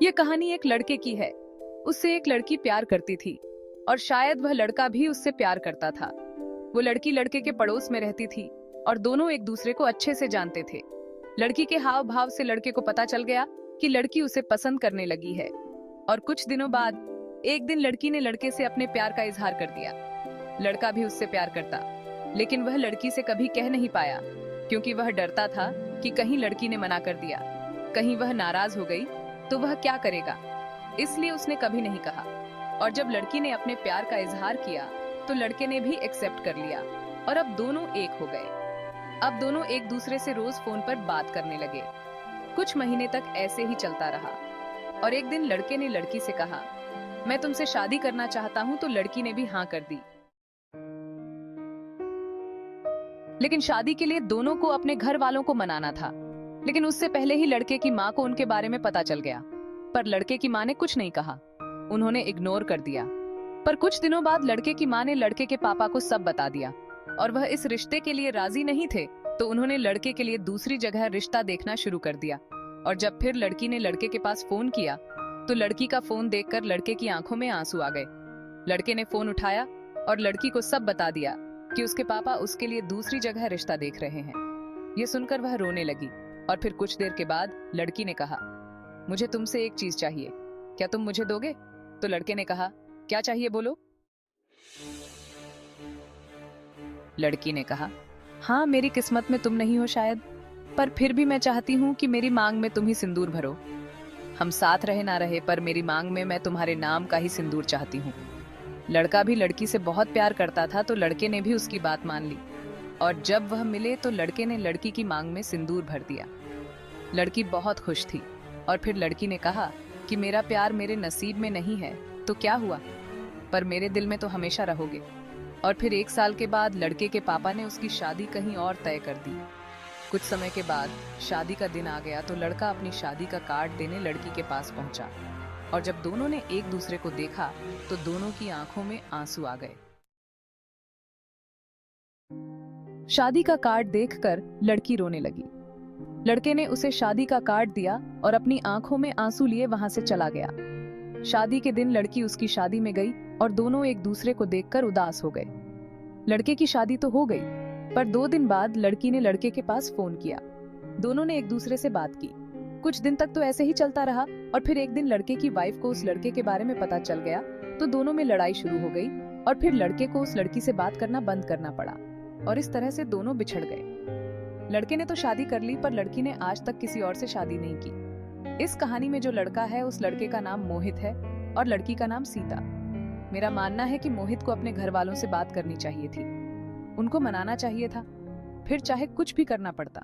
ये कहानी एक लड़के की है। उससे एक लड़की प्यार करती थी और शायद वह लड़का भी उससे प्यार करता था। वो लड़की लड़के के पड़ोस में रहती थी और दोनों एक दूसरे को अच्छे से जानते थे। लड़की के हाव भाव से लड़के को पता चल गया कि लड़की उसे पसंद करने लगी है। और कुछ दिनों बाद एक दिन लड़की ने लड़के से अपने प्यार का इजहार कर दिया। लड़का भी उससे प्यार करता, लेकिन वह लड़की से कभी कह नहीं पाया, क्योंकि वह डरता था कि कहीं लड़की ने मना कर दिया, कहीं वह नाराज हो गई तो वह क्या करेगा। इसलिए उसने कभी नहीं कहा। और जब लड़की ने अपने प्यार का इजहार किया तो लड़के ने भी एक्सेप्ट कर लिया और अब दोनों एक हो गए। अब दोनों एक दूसरे से रोज फोन पर बात करने लगे। कुछ महीने तक ऐसे ही चलता रहा और एक दिन लड़के ने लड़की से कहा, मैं तुमसे शादी करना चाहता हूँ। तो लड़की ने भी हाँ कर दी। लेकिन शादी के लिए दोनों को अपने घर वालों को मनाना था। लेकिन उससे पहले ही लड़के की माँ को उनके बारे में पता चल गया। पर लड़के की माँ ने कुछ नहीं कहा, उन्होंने इग्नोर कर दिया। पर कुछ दिनों बाद लड़के की माँ ने लड़के के पापा को सब बता दिया और वह इस रिश्ते के लिए राजी नहीं थे, तो उन्होंने लड़के के लिए दूसरी जगह रिश्ता देखना शुरू कर दिया। और जब फिर लड़की ने लड़के के पास फोन किया तो लड़की का फोन देखकर लड़के की आंखों में आंसू आ गए। लड़के ने फोन उठाया और लड़की को सब बता दिया कि उसके पापा उसके लिए दूसरी जगह रिश्ता देख रहे हैं। ये सुनकर वह रोने लगी और फिर कुछ देर के बाद लड़की ने कहा, मुझे तुमसे एक चीज चाहिए, क्या तुम मुझे दोगे? तो लड़के ने कहा, क्या चाहिए बोलो। लड़की ने कहा, हाँ, मेरी किस्मत में तुम नहीं हो शायद, पर फिर भी मैं चाहती हूँ कि मेरी मांग में तुम ही सिंदूर भरो। हम साथ रहे ना रहे, पर मेरी मांग में मैं तुम्हारे नाम का ही सिंदूर चाहती हूँ। लड़का भी लड़की से बहुत प्यार करता था, तो लड़के ने भी उसकी बात मान ली और जब वह मिले तो लड़के ने लड़की की मांग में सिंदूर भर दिया। लड़की बहुत खुश थी और फिर लड़की ने कहा कि मेरा प्यार मेरे नसीब में नहीं है तो क्या हुआ, पर मेरे दिल में तो हमेशा रहोगे। और फिर 1 साल के बाद लड़के के पापा ने उसकी शादी कहीं और तय कर दी। कुछ समय के बाद शादी का दिन आ गया तो लड़का अपनी शादी का कार्ड देने लड़की के पास पहुंचा और जब दोनों ने एक दूसरे को देखा तो दोनों की आंखों में आंसू आ गए। शादी का कार्ड देखकर लड़की रोने लगी। लड़के ने उसे शादी का कार्ड दिया और अपनी आंखों में आंसू लिए वहां से चला गया। शादी के दिन लड़की उसकी शादी में गई और दोनों एक दूसरे को देखकर उदास हो गए। लड़के की शादी तो हो गई, पर 2 दिन बाद लड़की ने लड़के के पास फोन किया। दोनों ने एक दूसरे से बात की। कुछ दिन तक तो ऐसे ही चलता रहा और फिर एक दिन लड़के की वाइफ को उस लड़के के बारे में पता चल गया, तो दोनों में लड़ाई शुरू हो गई और फिर लड़के को उस लड़की से बात करना बंद करना पड़ा और इस तरह से दोनों बिछड़ गए। लड़के ने तो शादी कर ली, पर लड़की ने आज तक किसी और से शादी नहीं की। इस कहानी में जो लड़का है उस लड़के का नाम मोहित है और लड़की का नाम सीता। मेरा मानना है कि मोहित को अपने घर वालों से बात करनी चाहिए थी, उनको मनाना चाहिए था, फिर चाहे कुछ भी करना पड़ता।